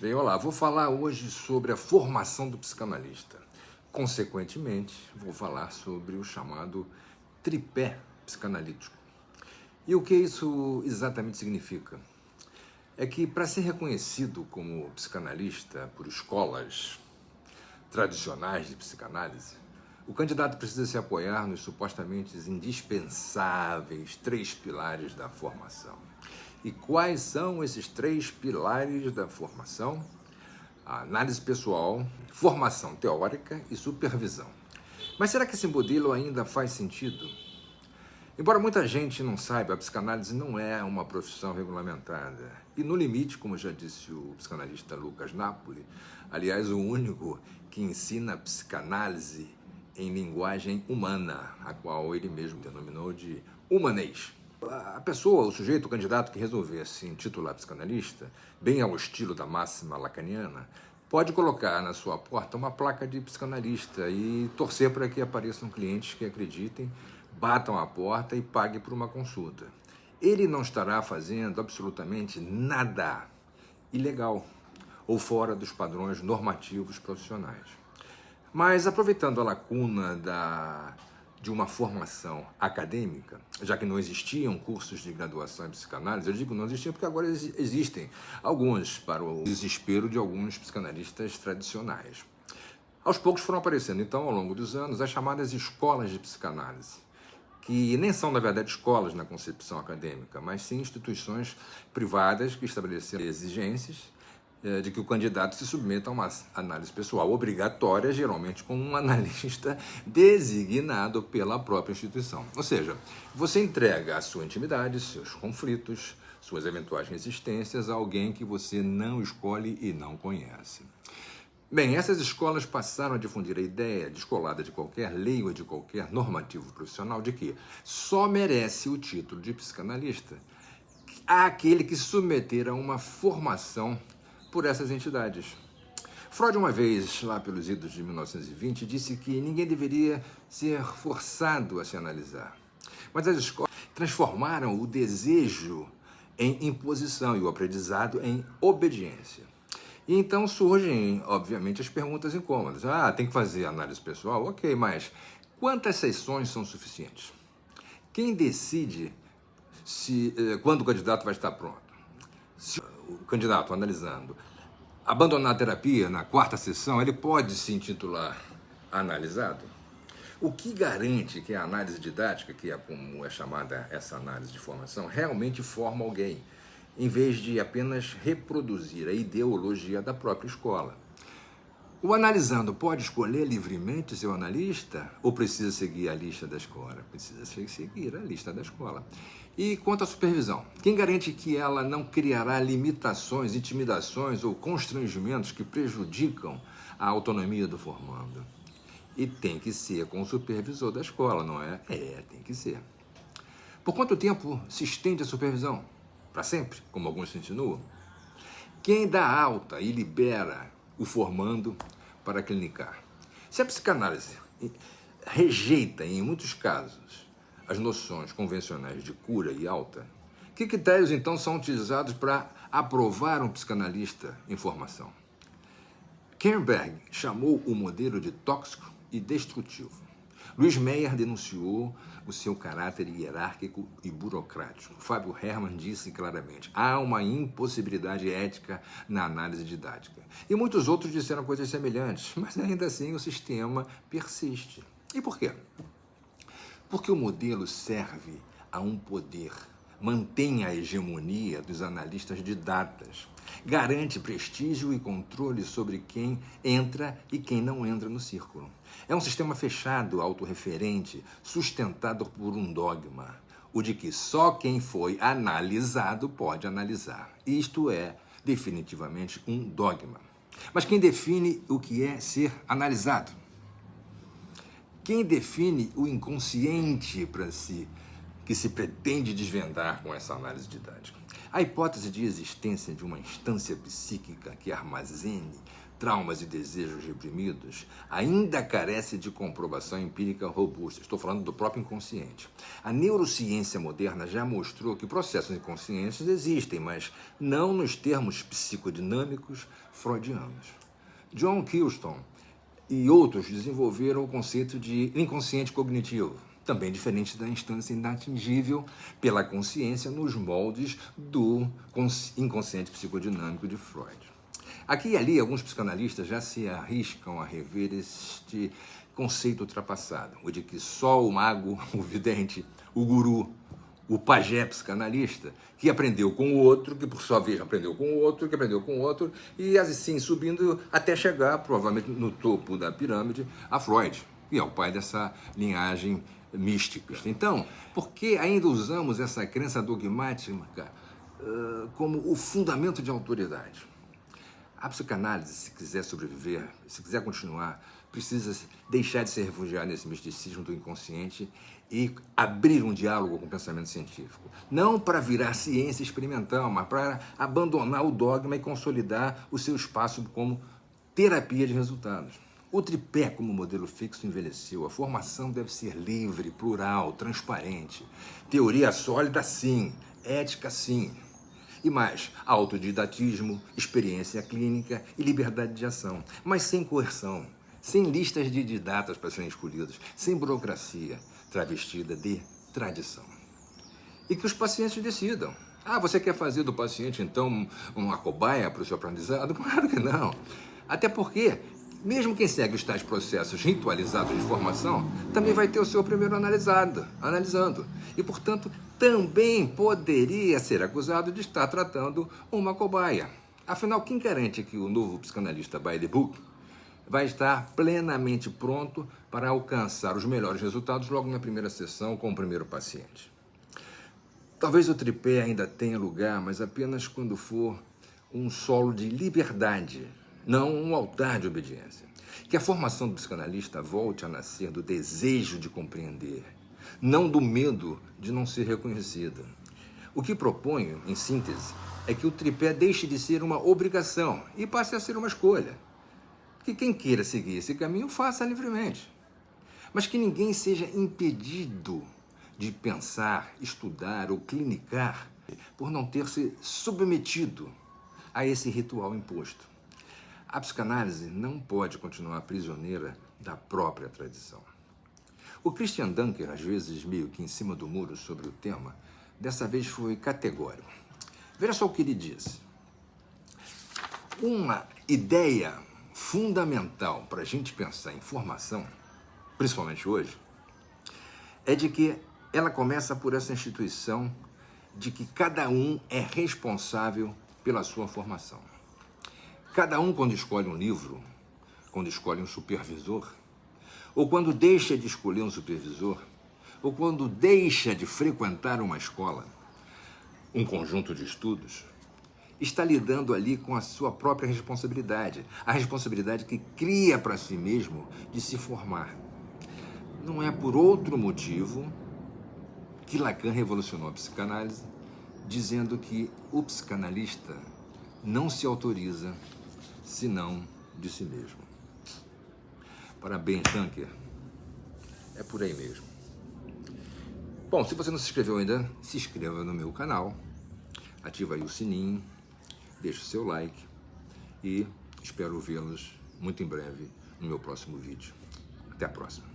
Bem, olá, vou falar hoje sobre a formação do psicanalista. Consequentemente, vou falar sobre o chamado tripé psicanalítico. E o que isso exatamente significa? É que para ser reconhecido como psicanalista por escolas tradicionais de psicanálise, o candidato precisa se apoiar nos supostamente indispensáveis 3 pilares da formação. E quais são esses 3 pilares da formação? A análise pessoal, formação teórica e supervisão. Mas será que esse modelo ainda faz sentido? Embora muita gente não saiba, a psicanálise não é uma profissão regulamentada. E no limite, como já disse o psicanalista Lucas Napoli, aliás, o único que ensina psicanálise em linguagem humana, a qual ele mesmo denominou de humanês. A pessoa, o sujeito, o candidato que resolver se intitular psicanalista, bem ao estilo da máxima lacaniana, pode colocar na sua porta uma placa de psicanalista e torcer para que apareçam clientes que acreditem, batam a porta e paguem por uma consulta. Ele não estará fazendo absolutamente nada ilegal ou fora dos padrões normativos profissionais. Mas aproveitando a lacuna de uma formação acadêmica, já que não existiam cursos de graduação em psicanálise, eu digo não existiam porque agora existem alguns, para o desespero de alguns psicanalistas tradicionais. Aos poucos foram aparecendo, então, ao longo dos anos, as chamadas escolas de psicanálise, que nem são, na verdade, escolas na concepção acadêmica, mas sim instituições privadas que estabeleceram exigências de que o candidato se submeta a uma análise pessoal obrigatória, geralmente com um analista designado pela própria instituição. Ou seja, você entrega a sua intimidade, seus conflitos, suas eventuais resistências a alguém que você não escolhe e não conhece. Bem, essas escolas passaram a difundir a ideia, descolada de qualquer lei ou de qualquer normativo profissional, de que só merece o título de psicanalista aquele que se submeter a uma formação por essas entidades. Freud, uma vez, lá pelos idos de 1920, disse que ninguém deveria ser forçado a se analisar. Mas as escolas transformaram o desejo em imposição e o aprendizado em obediência. E então surgem, obviamente, as perguntas incômodas. Tem que fazer análise pessoal? Ok, mas quantas sessões são suficientes? Quem decide quando o candidato vai estar pronto? Se o candidato, analisando, abandonar a terapia na 4ª sessão, ele pode se intitular analisado? O que garante que a análise didática, que é como é chamada essa análise de formação, realmente forma alguém, em vez de apenas reproduzir a ideologia da própria escola? O analisando pode escolher livremente seu analista ou precisa seguir a lista da escola? Precisa seguir a lista da escola. E quanto à supervisão, quem garante que ela não criará limitações, intimidações ou constrangimentos que prejudicam a autonomia do formando? E tem que ser com o supervisor da escola, não é? Tem que ser. Por quanto tempo se estende a supervisão? Para sempre, como alguns se insinuam? Quem dá alta e libera o formando para clinicar? Se a psicanálise rejeita, em muitos casos, as noções convencionais de cura e alta, que critérios, então, são utilizados para aprovar um psicanalista em formação? Kernberg chamou o modelo de tóxico e destrutivo. Luiz Meyer denunciou o seu caráter hierárquico e burocrático. Fábio Hermann disse claramente: há uma impossibilidade ética na análise didática. E muitos outros disseram coisas semelhantes, mas ainda assim o sistema persiste. E por quê? Porque o modelo serve a um poder, mantém a hegemonia dos analistas de datas, garante prestígio e controle sobre quem entra e quem não entra no círculo. É um sistema fechado, autorreferente, sustentado por um dogma, o de que só quem foi analisado pode analisar. Isto é definitivamente um dogma. Mas quem define o que é ser analisado? Quem define o inconsciente que se pretende desvendar com essa análise didática? A hipótese de existência de uma instância psíquica que armazene traumas e desejos reprimidos ainda carece de comprovação empírica robusta. Estou falando do próprio inconsciente. A neurociência moderna já mostrou que processos inconscientes existem, mas não nos termos psicodinâmicos freudianos. John Kilston e outros desenvolveram o conceito de inconsciente cognitivo, também diferente da instância inatingível pela consciência nos moldes do inconsciente psicodinâmico de Freud. Aqui e ali, alguns psicanalistas já se arriscam a rever este conceito ultrapassado, o de que só o mago, o vidente, o guru, o pajé psicanalista, que aprendeu com o outro, que por sua vez aprendeu com o outro, que aprendeu com o outro, e assim subindo até chegar, provavelmente no topo da pirâmide, a Freud, que é o pai dessa linhagem mística. Então, por que ainda usamos essa crença dogmática como o fundamento de autoridade? A psicanálise, se quiser sobreviver, se quiser continuar, precisa deixar de se refugiar nesse misticismo do inconsciente e abrir um diálogo com o pensamento científico. Não para virar ciência experimental, mas para abandonar o dogma e consolidar o seu espaço como terapia de resultados. O tripé como modelo fixo envelheceu. A formação deve ser livre, plural, transparente. Teoria sólida, sim. Ética, sim. E mais, autodidatismo, experiência clínica e liberdade de ação, mas sem coerção, sem listas de datas para serem escolhidas, sem burocracia travestida de tradição. E que os pacientes decidam. Ah, você quer fazer do paciente, então, uma cobaia para o seu aprendizado? Claro que não. Até porque, mesmo quem segue os tais processos ritualizados de formação, também vai ter o seu primeiro analisando. E, portanto, também poderia ser acusado de estar tratando uma cobaia. Afinal, quem garante que o novo psicanalista by the book vai estar plenamente pronto para alcançar os melhores resultados logo na primeira sessão com o primeiro paciente? Talvez o tripé ainda tenha lugar, mas apenas quando for um solo de liberdade, não um altar de obediência. Que a formação do psicanalista volte a nascer do desejo de compreender, não do medo de não ser reconhecida. O que proponho, em síntese, é que o tripé deixe de ser uma obrigação e passe a ser uma escolha. Que quem queira seguir esse caminho, faça livremente. Mas que ninguém seja impedido de pensar, estudar ou clinicar por não ter se submetido a esse ritual imposto. A psicanálise não pode continuar prisioneira da própria tradição. O Christian Dunker, às vezes meio que em cima do muro sobre o tema, dessa vez foi categórico. Veja só o que ele diz. Uma ideia fundamental para a gente pensar em formação, principalmente hoje, é de que ela começa por essa instituição de que cada um é responsável pela sua formação. Cada um, quando escolhe um livro, quando escolhe um supervisor, ou quando deixa de escolher um supervisor, ou quando deixa de frequentar uma escola, um conjunto de estudos, está lidando ali com a sua própria responsabilidade, a responsabilidade que cria para si mesmo de se formar. Não é por outro motivo que Lacan revolucionou a psicanálise, dizendo que o psicanalista não se autoriza senão de si mesmo. Parabéns, Dunker. É por aí mesmo. Bom, se você não se inscreveu ainda, se inscreva no meu canal, ativa aí o sininho, deixe o seu like e espero vê-los muito em breve no meu próximo vídeo. Até a próxima.